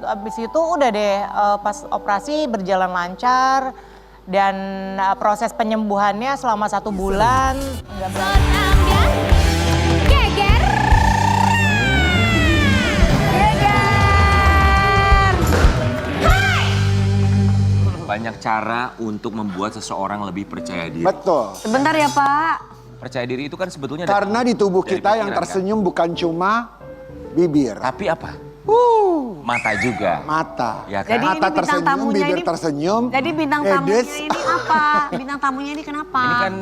abis itu udah deh pas operasi berjalan lancar dan proses penyembuhannya selama 1 bulan. Nggak Geger. Banyak cara untuk membuat seseorang lebih percaya diri. Betul. Sebentar ya Pak. Percaya diri itu kan sebetulnya Karena di tubuh dari kita yang pikiran, tersenyum bukan cuma bibir. kan? Tapi apa? Mata juga. Mata. Ya kan? Jadi Mata ini bintang tersenyum, tamunya bibir ini. tersenyum. Jadi bintang tamunya Edes. ini apa? Bintang tamunya ini kenapa? Ini kan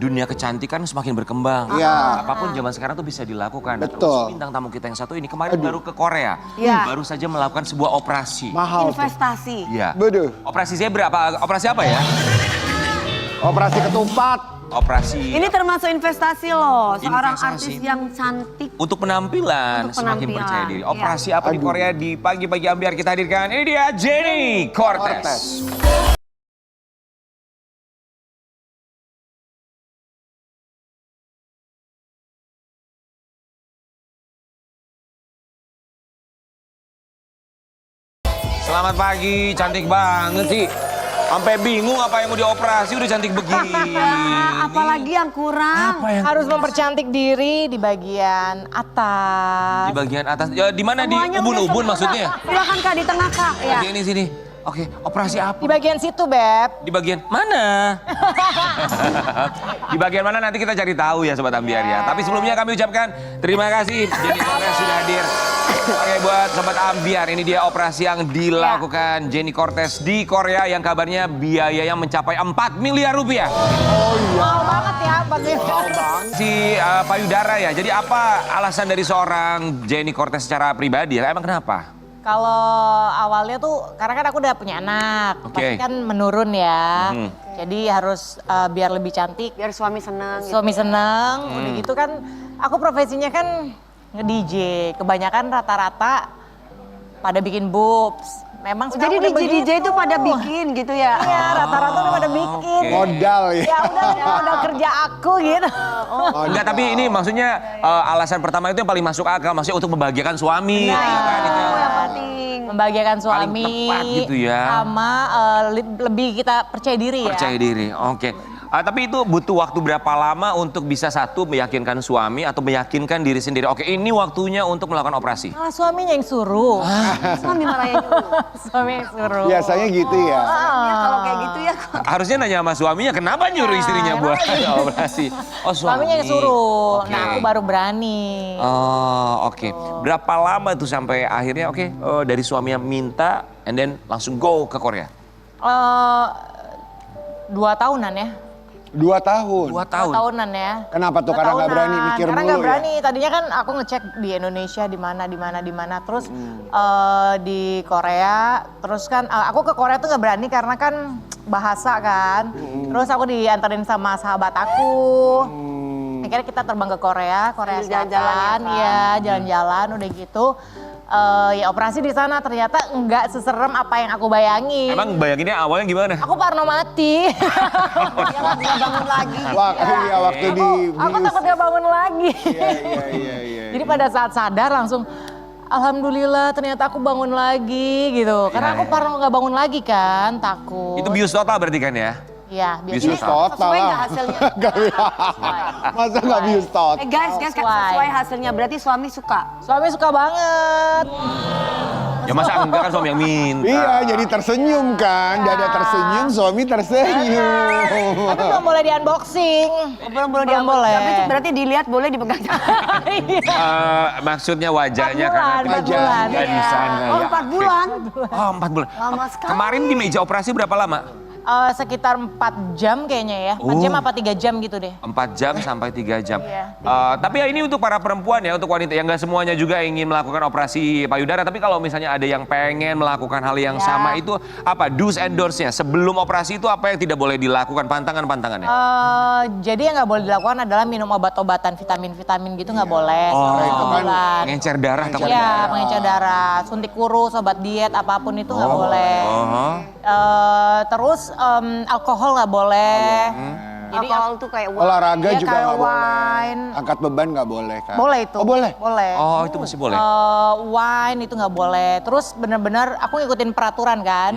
dunia kecantikan semakin berkembang. Iya. Apapun zaman sekarang tuh bisa dilakukan. Dan Betul. termasuk bintang tamu kita yang satu ini kemarin baru ke Korea. Iya. Baru saja melakukan sebuah operasi. Mahal tuh. Investasi. Iya. Beduh. Operasi zebra apa? Operasi apa ya? Operasi ketupat. Operasi Ini termasuk investasi loh. Seorang Investasi. artis yang cantik. untuk penampilan Untuk semakin penampilan, percaya diri. iya. Operasi apa di Korea di pagi-pagi ambiar kita hadirkan. Ini dia Jenny Cortez. Selamat pagi, cantik banget sih. Sampai bingung apa yang mau dioperasi udah cantik begini. Apalagi yang kurang. Apa yang harus mempercantik diri di bagian atas. di bagian atas? Ya, di mana? Di Semuanya udah ubun-ubun sempurna. maksudnya? Silakan Kak di tengah Kak. Ya. Oke, ini sini. Oke, operasi apa? Di bagian situ, Beb. Di bagian mana? Di bagian mana nanti kita cari tahu ya Sobat Ambiar ya. Tapi sebelumnya kami ucapkan terima kasih Jenny Cortez sudah hadir. Oke buat Sobat Ambiar, ini dia operasi yang dilakukan Jenny Cortez di Korea yang kabarnya biayanya mencapai 4 miliar rupiah. Mahal banget ya, Si payudara ya, jadi apa alasan dari seorang Jenny Cortez secara pribadi ya? Emang kenapa? Kalau awalnya tuh, karena kan aku udah punya anak, Oke. pasti kan menurun ya. Hmm. Jadi harus biar lebih cantik, Biar suami senang. suami seneng. Udah gitu kan, aku profesinya kan nge-DJ. Kebanyakan rata-rata pada bikin boobs. Memang Jadi sekarang udah DJ itu pada bikin gitu ya. Iya, rata-rata udah pada bikin. Oke. Modal ya. Ya udah kerja aku gitu. Enggak, tapi ini maksudnya alasan pertama itu yang paling masuk akal, maksudnya untuk membahagiakan suami. ya kan, itu yang- Yang penting. Membahagiakan Paling suami tepat gitu ya. sama lebih kita percaya diri ya. Percaya diri, oke. Tapi itu butuh waktu berapa lama untuk bisa satu meyakinkan suami atau meyakinkan diri sendiri? Oke, ini waktunya untuk melakukan operasi. Malah suaminya yang suruh. Suami malah yang nyuruh. Suami yang suruh. Biasanya gitu ya. Ya, kalau kayak gitu ya. Harusnya nanya sama suaminya, kenapa nyuruh istrinya buat operasi? Oh, Suaminya yang suruh. Oke. Nah, aku baru berani. Oh, oke. Berapa lama tuh sampai akhirnya dari suaminya minta and then langsung go ke Korea? 2 tahunan ya. 2 tahun. 2 2 tahun. tahunan ya. Kenapa tuh? 2 Karena nggak tahunan. berani mikir Karena mulu nggak ya? berani. Tadinya kan aku ngecek di Indonesia di mana. Terus di Korea. Terus kan aku ke Korea tuh nggak berani karena kan bahasa kan. Terus aku dianterin sama sahabat aku. Akhirnya kita terbang ke Korea Sambil Selatan. jalan-jalan ya, Kak? Iya, jalan-jalan udah gitu. Ya operasi di sana ternyata nggak seserem apa yang aku bayangin. Emang bayanginnya awalnya gimana? Aku parno mati. Dia nggak bangun lagi. Iya, waktu di Aku takut gak bangun lagi. Iya. Jadi pada saat sadar langsung, alhamdulillah ternyata aku bangun lagi gitu. Karena aku parno gak bangun lagi kan, takut. Itu bius total berarti kan ya? Iya, bius biasanya. total Sesuai nggak lah. hasilnya? Nggak bisa. Masa nggak bius total? Guys, Sesuai. sesuai hasilnya. Berarti suami suka. Suami suka banget. Ya masa enggak kan suami yang minta. Iya, jadi tersenyum kan. Dada tersenyum, suami tersenyum. Tapi belum boleh di unboxing. Belum Belum dia boleh. Tapi itu berarti dilihat boleh dipegang. Maksudnya wajahnya 4 bulan, karena 4 bulan. tidak di sana. Oh, ya. 4 bulan. Oh, 4 bulan. Lama sekali. Kemarin di meja operasi berapa lama? Sekitar 4 jam kayaknya ya. 4 jam apa 3 jam gitu deh. 4 jam sampai 3 jam. Iya. Tapi ya ini untuk para perempuan ya, untuk wanita yang nggak semuanya juga ingin melakukan operasi payudara. Tapi kalau misalnya ada yang pengen melakukan hal yang Ya. sama itu apa do's and don'ts-nya? Sebelum operasi itu apa yang tidak boleh dilakukan, pantangan-pantangannya? Jadi yang nggak boleh dilakukan adalah minum obat-obatan vitamin-vitamin gitu nggak boleh. Oh, selama itu 1 kan bulan. mengencer darah takutnya. Iya, mengencer darah, suntik kurus, obat diet, apapun itu nggak boleh. Oh. Terus alkohol nggak boleh. Jadi Alkohol tuh kayak wine. Olahraga ya, juga kayak nggak boleh. wine. Angkat beban nggak boleh kan? Boleh itu. Oh boleh? Boleh. Oh, itu masih boleh. Wine itu nggak boleh. Terus bener-bener aku ngikutin peraturan kan.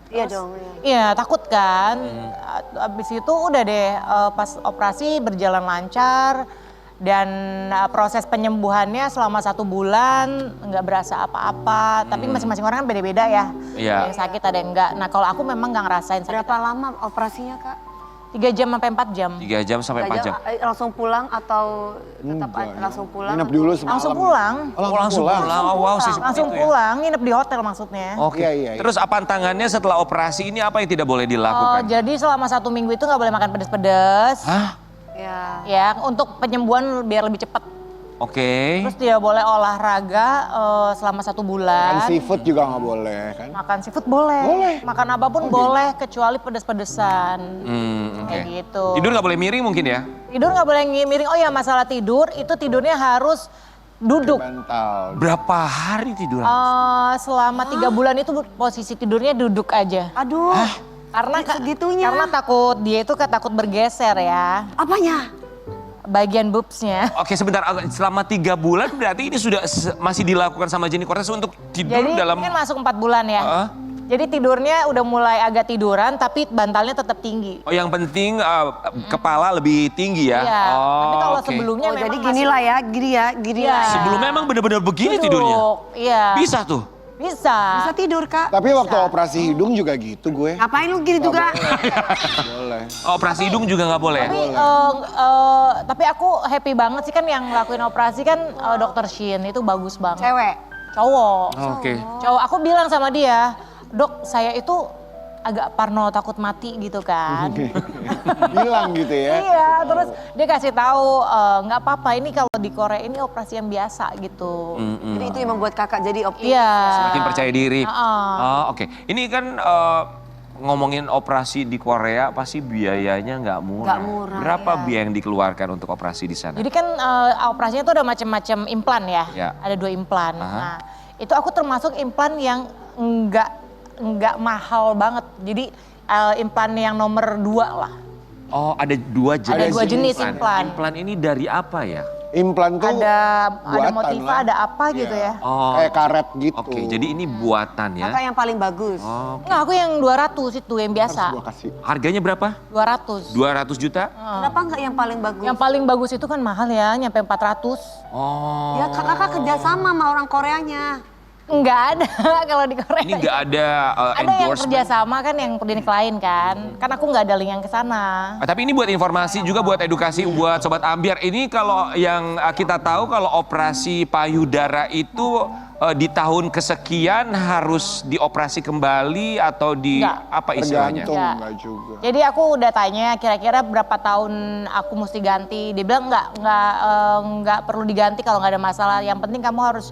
Iya dong. Iya. Iya takut kan. Abis itu udah deh pas operasi berjalan lancar. Dan proses penyembuhannya selama 1 bulan nggak berasa apa-apa. Tapi masing-masing orang kan beda-beda ya. Iya. Ada yang sakit ada yang enggak. Nah kalau aku memang nggak ngerasain sakit. Berapa lama operasinya Kak? 3 jam sampai 4 jam. 3 jam sampai 4 jam. Langsung pulang atau tetap Enggak, langsung pulang? Nginep dulu semalam. Langsung pulang. Oh, langsung pulang. Oh, wow, sih Langsung itu ya. pulang, nginep di hotel maksudnya. Oke. Iya, iya, iya. Terus apa tangannya setelah operasi ini apa yang tidak boleh dilakukan? Jadi selama 1 minggu itu nggak boleh makan pedas-pedas. Hah? Ya. Ya, untuk penyembuhan biar lebih cepat. Oke. Terus tidak boleh olahraga selama 1 Makan bulan. seafood juga nggak boleh kan? Makan seafood boleh. Boleh. Makan apapun boleh kecuali pedas-pedesan. Oke. Kayak gitu. Tidur nggak boleh miring mungkin ya? Tidur nggak boleh miring. Oh ya masalah tidur itu tidurnya harus duduk. Mental. Berapa hari tiduran? Selama 3 bulan itu posisi tidurnya duduk aja. Aduh. Karena Segitunya. karena takut dia itu takut bergeser ya. Apanya? Bagian boobsnya. Oke sebentar, selama 3 bulan berarti ini sudah masih dilakukan sama Jenny Cortez untuk tidur Jadi dalam... kan masuk 4 bulan ya. Heeh. Jadi tidurnya udah mulai agak tiduran tapi bantalnya tetap tinggi. Oh yang penting kepala lebih tinggi ya? Iya. Oh, Tapi kalau oke. sebelumnya Oh, memang jadi gini lah ya, gini Iya. lah. Sebelumnya emang bener-bener begini duduk. tidurnya? Iya. Bisa tuh? Bisa. Bisa tidur Kak. Tapi waktu operasi hidung juga gitu gue. Ngapain lu gini juga? Boleh. Operasi hidung juga nggak boleh? Tapi aku happy banget sih kan yang ngelakuin operasi kan dokter Shin itu bagus banget. Cewek. Cowok. Oke. Cowok aku bilang sama dia, "Dok, saya itu agak parno takut mati gitu kan." Bilang gitu ya. Iya, terus dia kasih tahu nggak apa-apa ini kalau di Korea ini operasi yang biasa gitu. Jadi itu yang membuat kakak jadi optimis. Iya. Semakin percaya diri. Heeh. Oh, oke. Ini kan ngomongin operasi di Korea pasti biayanya nggak murah. Nggak murah, Berapa ya. biaya yang dikeluarkan untuk operasi di sana? Jadi kan operasinya tuh ada macam-macam implan ya. Ya. Ada 2 implan. Aha. Nah, itu aku termasuk implan yang nggak mahal banget. Jadi implan yang nomor 2 lah. Oh, ada 2 jenis. Ada 2 jenis implan. Implan ini dari apa ya? Implan tuh Ada buatan motiva, lah. ada apa gitu Iya. ya. Oh. Kayak karet gitu. Oke, jadi ini buatan ya. Kakak yang paling bagus. Oh, Nggak, aku yang 200 itu yang biasa. Harus gua kasih. harganya berapa? 200. 200 juta? Kenapa nggak yang paling bagus? Yang paling bagus itu kan mahal ya, nyampe 400. Oh. Ya kakak kerja sama orang Koreanya. Nggak ada kalau di Korea. Ini nggak ada Ada yang endorsement. kerjasama kan yang klinik lain kan. Kan aku nggak ada link yang ke sana. Tapi ini buat informasi juga buat edukasi buat Sobat Ambiar. Ini kalau yang kita tahu kalau operasi payudara itu di tahun kesekian harus dioperasi kembali atau di Nggak. apa istilahnya? Tergantung Ya. enggak juga. Jadi aku udah tanya kira-kira berapa tahun aku mesti ganti. Dia bilang nggak perlu diganti kalau nggak ada masalah. Yang penting kamu harus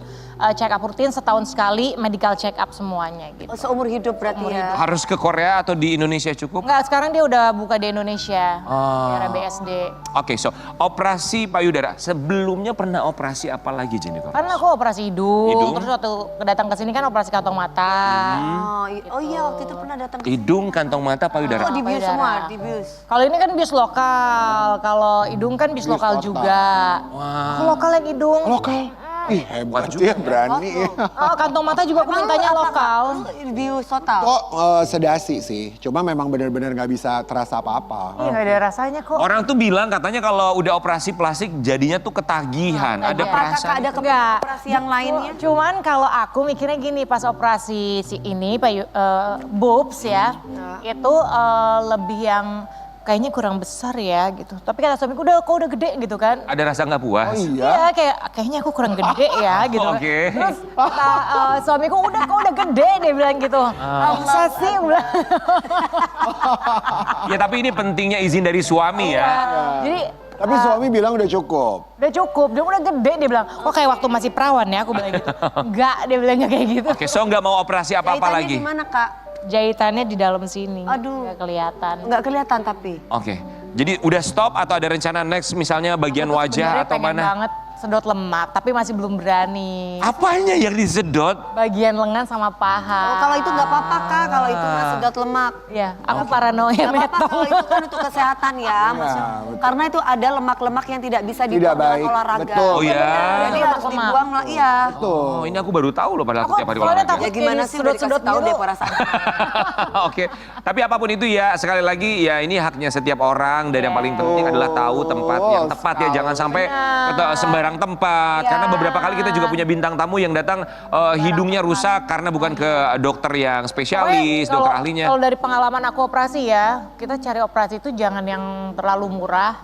check up rutin setahun sekali, medical check up semuanya gitu. Oh, seumur hidup berarti ya. Harus ke Korea atau di Indonesia cukup? Enggak, sekarang dia udah buka di Indonesia. Oh. Daerah BSD. Oke, so operasi payudara. Sebelumnya pernah operasi apa lagi Jennifer? Kan aku operasi hidung, Hidung? terus waktu datang ke sini kan operasi kantong mata. Oh iya waktu itu pernah datang. Hidung, kantong mata, payudara. Oh dibius Payudara. semua, dibius. Kalau ini kan bis lokal, kalau hidung kan bis lokal kota. juga. Aku lokal yang hidung. Lokal. Ih hebat ya berani ya. Oh, kantong mata juga aku mintanya lokal. Dibius total. Kok sedasi sih, cuma memang benar-benar nggak bisa terasa apa-apa. Iya nggak ada rasanya kok. Orang tuh bilang katanya kalau udah operasi plastik jadinya tuh ketagihan, ada Kakak perasaan. ada Enggak. operasi yang lainnya? Cuman kalau aku mikirnya gini pas operasi si ini boobs ya, itu lebih yang kayaknya kurang besar ya gitu. Tapi kata suamiku kok udah gede gitu kan. Ada rasa nggak puas? Oh iya. Iya kayaknya aku kurang gede ya gitu. Oke. Terus kata suamiku kok udah gede dia bilang gitu. Masa sih bilang. Ya tapi ini pentingnya izin dari suami ya. Jadi Tapi suami bilang udah cukup. udah cukup, dia udah gede dia bilang. Kok kayak waktu masih perawan ya aku bilang gitu. Enggak dia bilangnya kayak gitu. Oke, so nggak mau operasi apa-apa Jahitannya lagi? di mana kak? Jahitannya di dalam sini. Aduh. Nggak kelihatan. Nggak kelihatan tapi. Oke, jadi udah stop atau ada rencana next misalnya bagian wajah Sebenarnya atau pengen mana? banget sedot lemak, tapi masih belum berani. Apanya yang disedot? Bagian lengan sama paha. Oh, kalau itu nggak apa-apa Kak, kalau itu mah sedot lemak. Ya, aku paranoia Nggak apa-apa metong. kalau itu kan untuk kesehatan ya, maksudnya. betul. Karena itu ada lemak-lemak yang tidak bisa Tidak dibuang dengan baik, olahraga. betul. Oh ya. Jadi harus Lemak-lemak. dibuang lah, iya. Betul. Oh, ini aku baru tahu loh padahal aku Aku tiap hari soalnya olahraga. takut Ya gimana sih udah dikasih sedot-sedot tahu gitu. deh perasaan. Oke, tapi apapun itu ya sekali lagi ya ini haknya setiap orang dan yang paling penting adalah tahu tempat yang tepat ya, jangan sampai sembarang tempat karena beberapa kali kita juga punya bintang tamu yang datang hidungnya rusak karena bukan ke dokter yang spesialis, Pokoknya dokter ahlinya. Kalau dari pengalaman aku operasi ya, kita cari operasi itu jangan yang terlalu murah,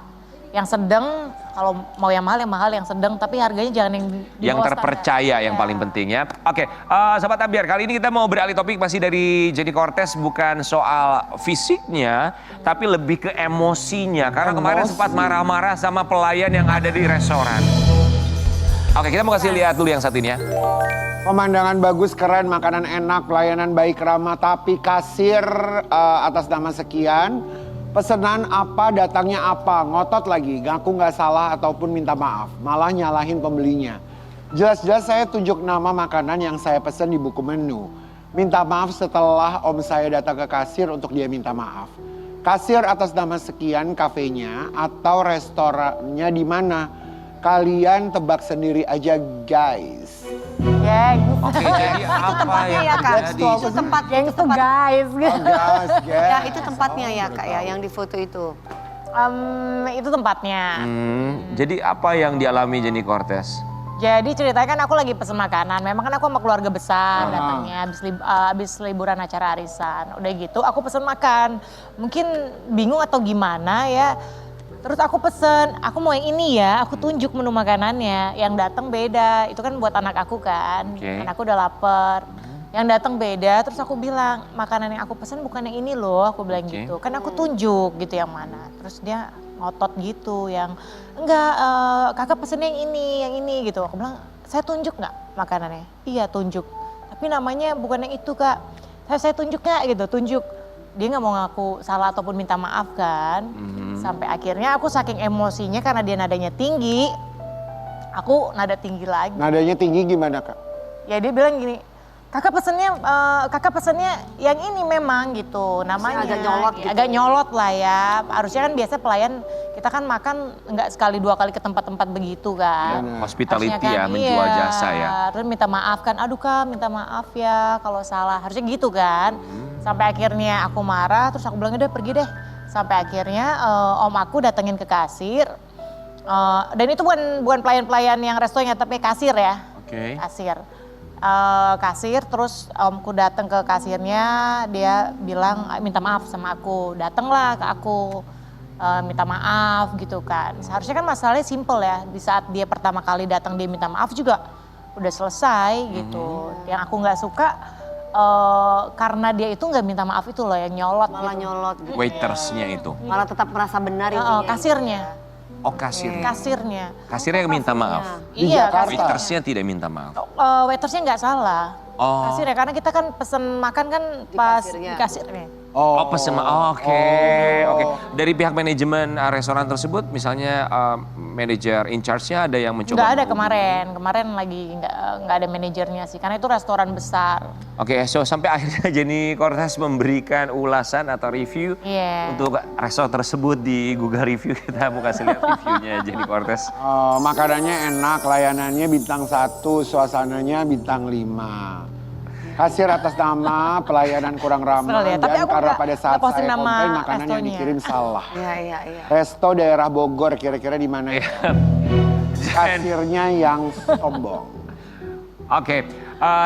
yang sedang. Kalau mau yang mahal, yang sedang, tapi harganya jangan yang di Yang bawah terpercaya standar. yang Ya. paling penting ya. Oke, Sobat Ambiar, kali ini kita mau beralih topik masih dari Jenny Cortez, bukan soal fisiknya, tapi lebih ke emosinya. Karena kemarin Emosi. sempat marah-marah sama pelayan yang ada di restoran. Oke, kita mau kasih lihat dulu yang satu ini ya. Pemandangan bagus, keren, makanan enak, pelayanan baik, ramah, tapi kasir atas nama sekian, pesanan apa, datangnya apa, ngotot lagi, ngaku nggak salah ataupun minta maaf, malah nyalahin pembelinya. Jelas-jelas saya tunjuk nama makanan yang saya pesan di buku menu. Minta maaf setelah om saya datang ke kasir untuk dia minta maaf. Kasir atas nama sekian kafenya atau restorannya di mana? Kalian tebak sendiri aja guys. Geng. Oke, jadi apa tempatnya yang ya, Kak. terjadi? Itu tempat, Geng itu tuh tempat. guys. Gas, Ya itu tempatnya ya Kak ya, yang di foto itu. Itu tempatnya. Jadi apa yang dialami Jenny Cortez? Jadi ceritanya kan aku lagi pesen makanan. Memang kan aku sama keluarga besar datangnya habis liburan acara arisan. Udah gitu aku pesen makan. Mungkin bingung atau gimana ya. Terus aku pesen, aku mau yang ini ya, aku tunjuk menu makanannya. Yang datang beda, itu kan buat anak aku kan. Oke. Anakku udah lapar. Yang datang beda, terus aku bilang, makanan yang aku pesen bukan yang ini loh, aku bilang Oke. gitu. Kan aku tunjuk gitu yang mana. Terus dia ngotot gitu, yang enggak kakak pesen yang ini gitu. Aku bilang, saya tunjuk nggak makanannya? Iya tunjuk. Tapi namanya bukan yang itu kak. Saya tunjuk nggak gitu, tunjuk. Dia nggak mau ngaku salah ataupun minta maaf kan. Sampai akhirnya aku saking emosinya karena dia nadanya tinggi, aku nada tinggi lagi. Nadanya tinggi gimana kak? Ya dia bilang gini, kakak pesennya yang ini memang gitu namanya. Agak nyolot gitu. Agak nyolot lah ya. Harusnya kan biasa pelayan kita kan makan nggak sekali dua kali ke tempat-tempat begitu kan. Hospitality Harusnya ya, kan, menjual iya. jasa ya. Terus minta maaf kan, aduh kak minta maaf ya kalau salah. Harusnya gitu kan. Sampai akhirnya aku marah, terus aku bilang udah pergi deh. Sampai akhirnya om aku datengin ke kasir. Dan itu bukan pelayan-pelayan yang restonya, tapi kasir ya. Oke. Kasir. Kasir, terus omku datang ke kasirnya, dia bilang minta maaf sama aku. Datanglah ke aku, minta maaf gitu kan. Seharusnya kan masalahnya simple ya. Di saat dia pertama kali datang dia minta maaf juga udah selesai gitu. Yang aku nggak suka karena dia itu nggak minta maaf itu loh yang nyolot. Malah gitu. nyolot. Waitersnya itu. Malah tetap merasa benar intinya. Kasirnya, Oh kasirnya. kasirnya. Kasirnya yang minta maaf. Di Iya, Jakarta. kasirnya. Waitersnya tidak minta maaf. Waitersnya nggak salah. Oh. Kasirnya karena kita kan pesen makan kan pas kasirnya. di kasirnya. Oh pesen oke. Dari pihak manajemen restoran tersebut, misalnya manajer in charge-nya ada yang mencoba. Nggak ada kemarin lagi nggak ada manajernya sih karena itu restoran besar. Oke, so sampai akhirnya Jenny Cortez memberikan ulasan atau review Iya. untuk restoran tersebut di Google Review. Kita mau kasih lihat reviewnya Jenny Cortez. Makanannya enak, layanannya bintang 1, suasananya bintang 5. Kasir atas nama, pelayanan kurang ramah, Kesel ya, tapi dan aku karena nggak- pada saat nggak posting saya nama komplain makanan yang restonya. dikirim salah. Iya. Resto daerah Bogor, kira-kira di mana ya? Kasirnya yang sombong. Oke,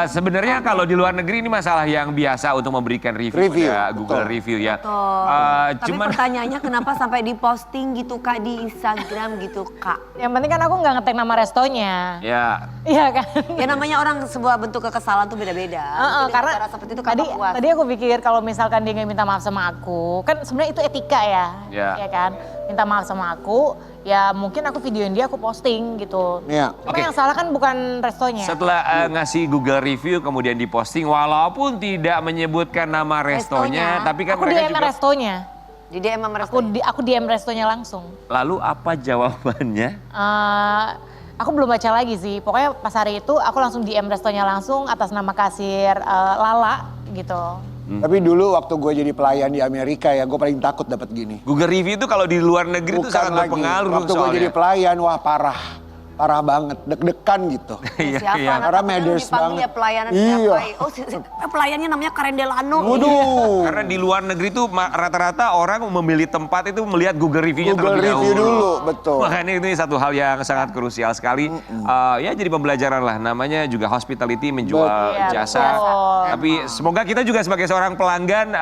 sebenarnya kalau di luar negeri ini masalah yang biasa untuk memberikan review, Review, pada Google betul. Review ya. Tapi Cuman pertanyaannya kenapa sampai diposting gitu Kak di Instagram gitu Kak? Yang penting kan aku nggak ngetek nama restonya. ya Iya kan? Ya namanya orang sebuah bentuk kekesalan tuh beda-beda. Mungkin Karena cara seperti itu Kakak puas. tadi aku pikir kalau misalkan dia nggak minta maaf sama aku, kan sebenarnya itu etika ya, Ya. ya kan? Minta maaf sama aku, ya mungkin aku videoin dia, aku posting gitu. Iya. Cuma Oke. yang salah kan bukan restonya. setelah ngasih Google Review kemudian diposting walaupun tidak menyebutkan nama restonya, Restonya. tapi kan Aku mereka DM juga. restonya, Di DM sama aku DM restonya langsung. Lalu apa jawabannya? Aku belum baca lagi sih. Pokoknya pas hari itu aku langsung DM restonya langsung atas nama kasir Lala gitu. Tapi dulu waktu gue jadi pelayan di Amerika ya, gue paling takut dapat gini. Google review itu kalau di luar negeri itu sangat lagi. berpengaruh Waktu gue soalnya. jadi pelayan, wah parah banget, deg-degan gitu. Iya, Siapa? iya. Nah, Karena takutnya lu matters dipanggil banget. ya pelayanan Iya. siapa? Oh, pelayannya namanya Karen Delano. Waduh. Karena di luar negeri tuh rata-rata orang memilih tempat itu melihat Google review-nya Google terlebih review dahulu. dulu, betul. Makanya ini satu hal yang sangat krusial sekali. Ya jadi pembelajaran lah, namanya juga hospitality menjual Betul. jasa. Iya, betul. Tapi semoga kita juga sebagai seorang pelanggan,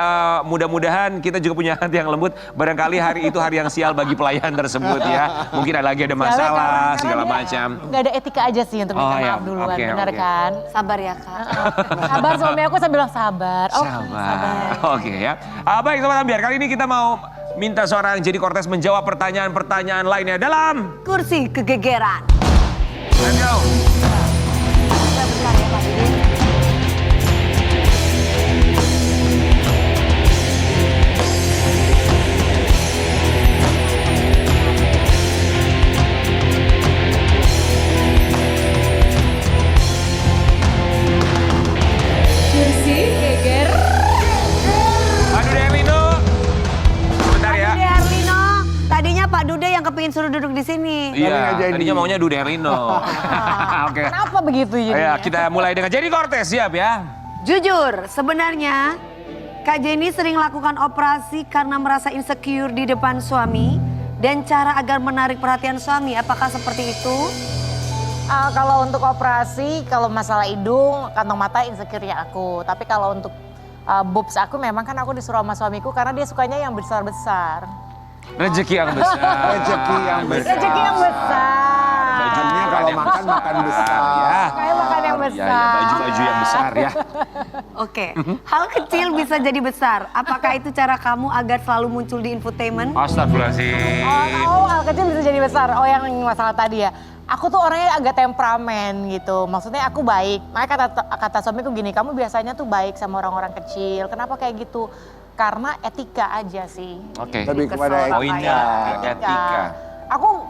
mudah-mudahan kita juga punya hati yang lembut. Barangkali hari itu hari yang sial bagi pelayan tersebut ya. Mungkin lagi ada masalah, segala macam. Gak ada etika aja sih untuk minta Oh, iya. maaf duluan, Oke, bener oke. kan? Sabar ya Kak. Sabar, suami aku saya bilang sabar. Oke, Sabar. Oke ya. Baik Sobat Ambiar, kali ini kita mau minta seorang Jenny Cortez menjawab pertanyaan-pertanyaan lainnya dalam Kursi kegegeran. Let's go. Bentar ya Pak Didi. Pak Dude Erlino. Sebentar ya. Dude Herlino, tadinya Pak Dude yang kepingin suruh duduk di sini. Iya, nggak jadi. tadinya maunya Dude Erlino. Oke. Kenapa begitu Ayo jadinya? kita mulai dengan Jenny Cortez, siap ya? Jujur, sebenarnya Kak Jenny sering lakukan operasi karena merasa insecure di depan suami dan cara agar menarik perhatian suami. Apakah seperti itu? Kalau untuk operasi, kalau masalah hidung, kantong mata insecure ya aku. Tapi kalau untuk boobs aku memang kan aku disuruh sama suamiku karena dia sukanya yang besar-besar. Rezeki yang besar. Rezeki yang besar. Rezeki yang besar. Bajunya kalau makan besar. Ya. Kayak makan yang Ya, besar. ya, baju-baju yang besar ya. Oke, hal kecil bisa jadi besar. Apakah itu cara kamu agar selalu muncul di infotainment? Astagfirullahaladzim. Hal kecil bisa jadi besar. Oh, yang masalah tadi ya. Aku tuh orangnya agak temperamen gitu. Maksudnya aku baik. Makanya kata suamiku gini, kamu biasanya tuh baik sama orang-orang kecil. Kenapa kayak gitu? Karena etika aja sih. Oke. Lebih kepada Poinnya etika. Aku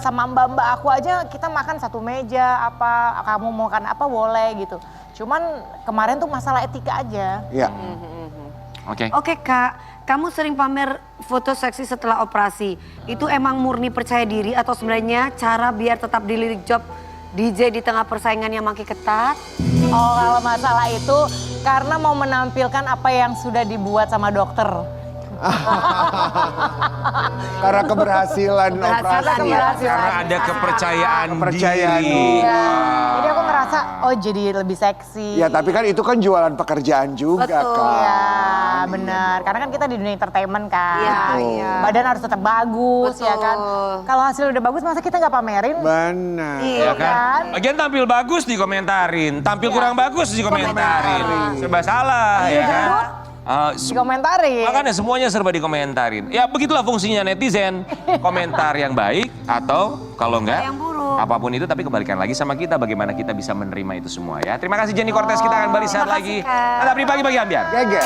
sama mbak-mbak aku aja kita makan satu meja, apa kamu mau makan apa boleh gitu. Cuman kemarin tuh masalah etika aja. Iya. Oke. Oke Kak, kamu sering pamer foto seksi setelah operasi. Itu emang murni percaya diri atau sebenarnya cara biar tetap dilirik job DJ di tengah persaingan yang makin ketat? Oh, kalau masalah itu karena mau menampilkan apa yang sudah dibuat sama dokter. Karena keberhasilan operasi. Karena ada kepercayaan Kepercayaan diri. diri. Jadi aku ngerasa, oh jadi lebih seksi. Ya tapi kan itu kan jualan pekerjaan juga Betul. kan. Iya, benar. Karena kan kita di dunia entertainment kan. Iya, iya. Badan harus tetap bagus, Betul. ya kan. Kalau hasil udah bagus, masa kita nggak pamerin? Benar. Iya Ya kan? Bagian tampil bagus dikomentarin, tampil kurang bagus dikomentarin. Serba salah ya kan? Dikomentarin. Makanya semuanya serba dikomentarin. Ya begitulah fungsinya netizen. Komentar yang baik atau kalau enggak yang buruk. apapun itu, tapi kembalikan lagi sama kita bagaimana kita bisa menerima itu semua ya. Terima kasih Jenny Cortez, kita akan balik saat Terima lagi. kasih, Kak. Tetap di pagi-pagi Ambiar. Geger.